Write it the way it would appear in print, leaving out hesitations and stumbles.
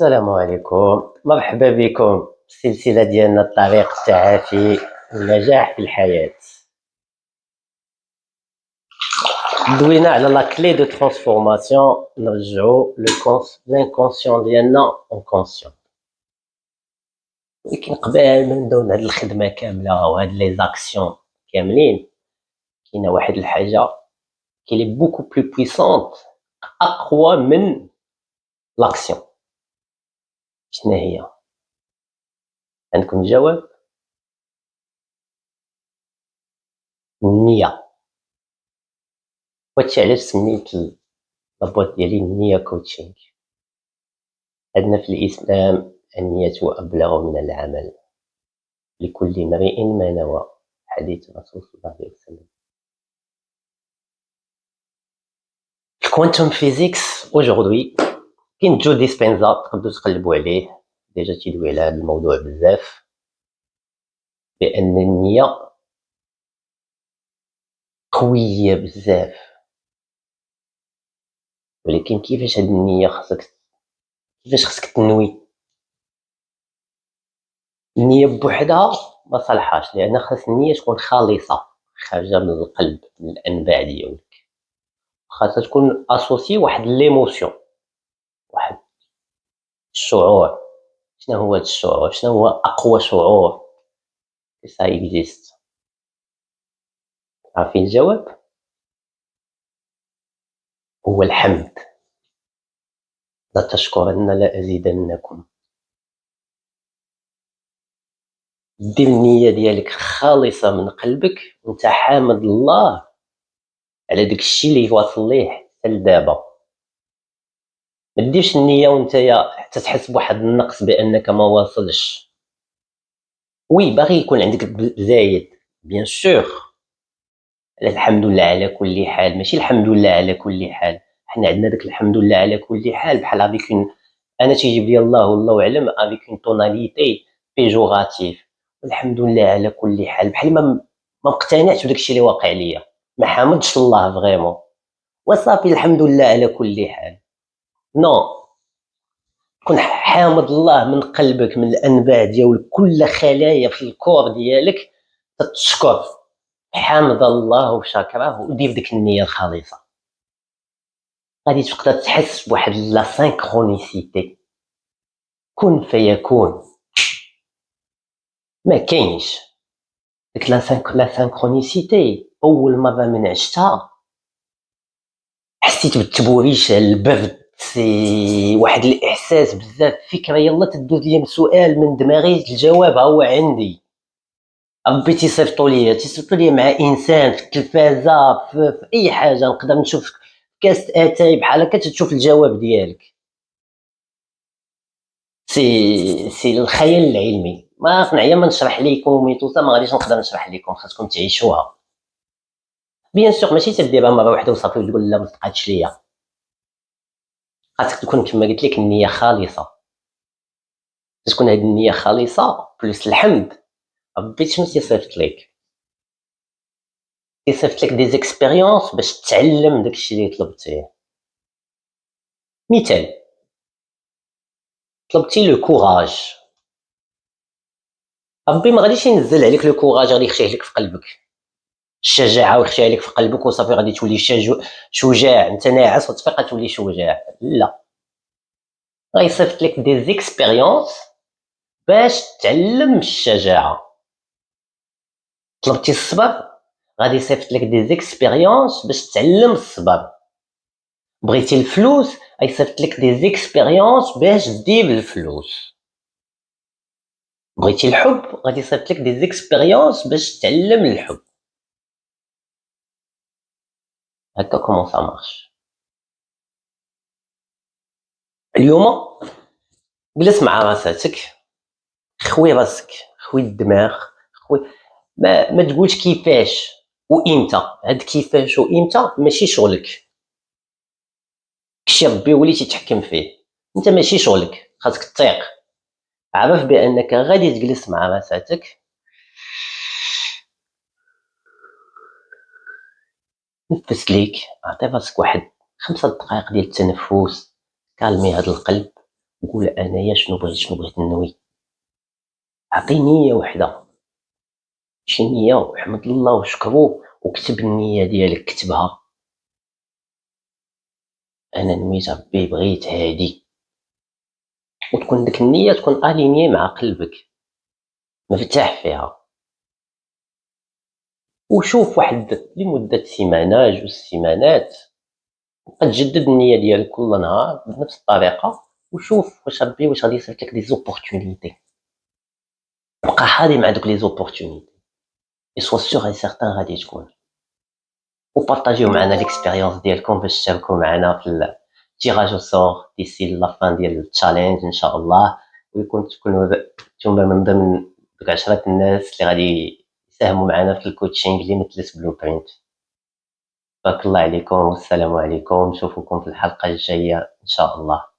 السلام عليكم، مرحبا بكم في السلسلة ديالنا الطريق التعافي والنجاح في الحياة. دوينا على لا كلي دو ترانسفورماسيون، نرجعو لانكونسيون ديالنا اون كونسيون. ولكن قبل ما نبداو هاد الخدمة كاملة وهاد لي زاكسيون كاملين، كاينة واحد الحاجة كي لي بوكو بلو بويسونت، أقوى من لاكسيون. شنو هي؟ عندكم الجواب؟ النية. وهادشي علاش سميت لابواط ديالي النية كوتشينغ. عندنا في الإسلام النية أبلغ من العمل، لكل امرئ ما نوى، حديث الرسول صلى الله عليه وسلم. الكوانتوم فيزيكس اوجوردي كاين جو ديسبينزا، تقدروا تقلبوا عليه، ديجا تيدوي على هذا الموضوع بزاف، بأن النية قوية بزاف. ولكن كيفاش هاد النية كيفاش خصك تنوي؟ النية بوحدها ما صالحاش، لأن خاص النية تكون خالصة، خارجة من القلب، من الأنباع ديالك. خاصها تكون اسوسي واحد ليموسيون، واحد الشعور. شنو هو هاد الشعور؟ شنو هو اقوى شعور سا اكزيست؟ عارفين الجواب؟ هو الحمد. لا تشكرن لا ازيدنكم. دير النية ديالك خالصة من قلبك وانت حامد الله على داك الشيء اللي واصل ليه حتى لدابا. ما ديرش النية وانت حتى تحس بواحد النقص بانك ما واصلش. وي باغي يكون عندك زايد، بيان سور. الحمد لله على كل حال، ماشي الحمد لله على كل حال. حنا عندنا داك الحمد لله على كل حال بحال هذيك انا تيجيب لي الله والله اعلم افيك اون توناليتي بيجوراتيف. الحمد لله على كل حال بحال ما مقتنعش بداك الشيء اللي واقع ليا، ما حامدش الله فريمون وصافي. الحمد لله على كل حال. نو، كون حامد الله من قلبك، من الانباع ديال كل خلايا في الكور ديالك، تتشكر، حامد الله وشاكره، ودير ديك النية الخالصة. غادي تبقى تحس بواحد لا سينكرونيسيتي، كن فيكون. ما كاينش ديك لا سينكرونيسيتي. اول مره من عشتها حسيت بالتبوريش، البرد، سي واحد الاحساس بزاف. فكره يلا تدوز لي سؤال من دماغي، الجواب هو عندي. ربي تيصيفطوا لي مع انسان في التلفازه، في اي حاجه، نقدر نشوف كاس اتاي بحال هكا تشوف الجواب ديالك. سي الخيال العلمي. ما نعيا ما نشرح لكم ميتوسا، ما غاديش نقدر نشرح لكم، خاصكم تعيشوها. بيان سور ماشي تديرها مره واحده وصافي وتقول لا ما تقعدش ليا. خاصك تكون كما قلت لك النيه خالصه. تكون هذه النيه خالصه بلس الحمد. ربي شنو تيصيفط لك؟ تيصيفط لك دي زيكسبيريونس باش تتعلم داكشي اللي طلبتيه. مثال، طلبتي لو كوراج، ربي ما غاديش ينزل عليك لو كوراج، غادي يخشيه لك في قلبك. الشجاعه ويخشيها لك في قلبك وصافي غادي تولي شجاع. انت ناعس وتفيق تولي شجاع، لا. غيصيفط لك دي زيكسبيريونس باش تعلم الشجاعه. طلبتي الصبر، غادي يصيفط لك دي زيكسبيريونس باش تعلم الصبر. بغيتي الفلوس، غيصيفط لك دي زيكسبيريونس باش دير الفلوس. بغيتي الحب، غادي يصيفط لك دي زيكسبيريونس باش تعلم الحب. هكا كومون سا مارش. اليوم جلس مع راساتك، خوي راسك، خوي الدماغ، خوي ما تقولش كيفاش وامتى. هاد كيفاش وامتى ماشي شغلك، كشي ربي هو اللي تيتحكم فيه، انت ماشي شغلك. خاصك تطيق، عرف بانك غادي تجلس مع راساتك، نفس ليك، عطي راسك واحد 5 دقائق ديال التنفس، كالمي هاد القلب، وقول انايا شنو بغيت نوي. عطي نيه وحده، شي نيه وحمد الله وشكرو وكتب النيه ديالك، كتبها. انا نويت ربي بغيت هادي، وتكون ديك النيه تكون اليني مع قلبك، مرتاح فيها. وشوف واحد لمده سيمانه جوج سيمانات، تجدد النيه ديالك كل نهار بنفس الطريقه، وشوف واش غادي يصيفط لك دي زوبورتونيتي. بقى حاضي مع دوك لي زوبورتونيتي، اي سوا سيغ اي سيغتان غادي تكون. وبارطاجيو معنا ليكسبيريونس ديالكم باش تشاركوا معنا في التيراج او سور ديسي لا فان ديال التشالنج ان شاء الله، ويكون تكونوا نتوما من ضمن دوك 10 الناس اللي غادي يساهموا معنا في الكوتشينغ اللي مثلت بلو برينت. بارك الله عليكم والسلام عليكم، نشوفكم في الحلقة الجاية إن شاء الله.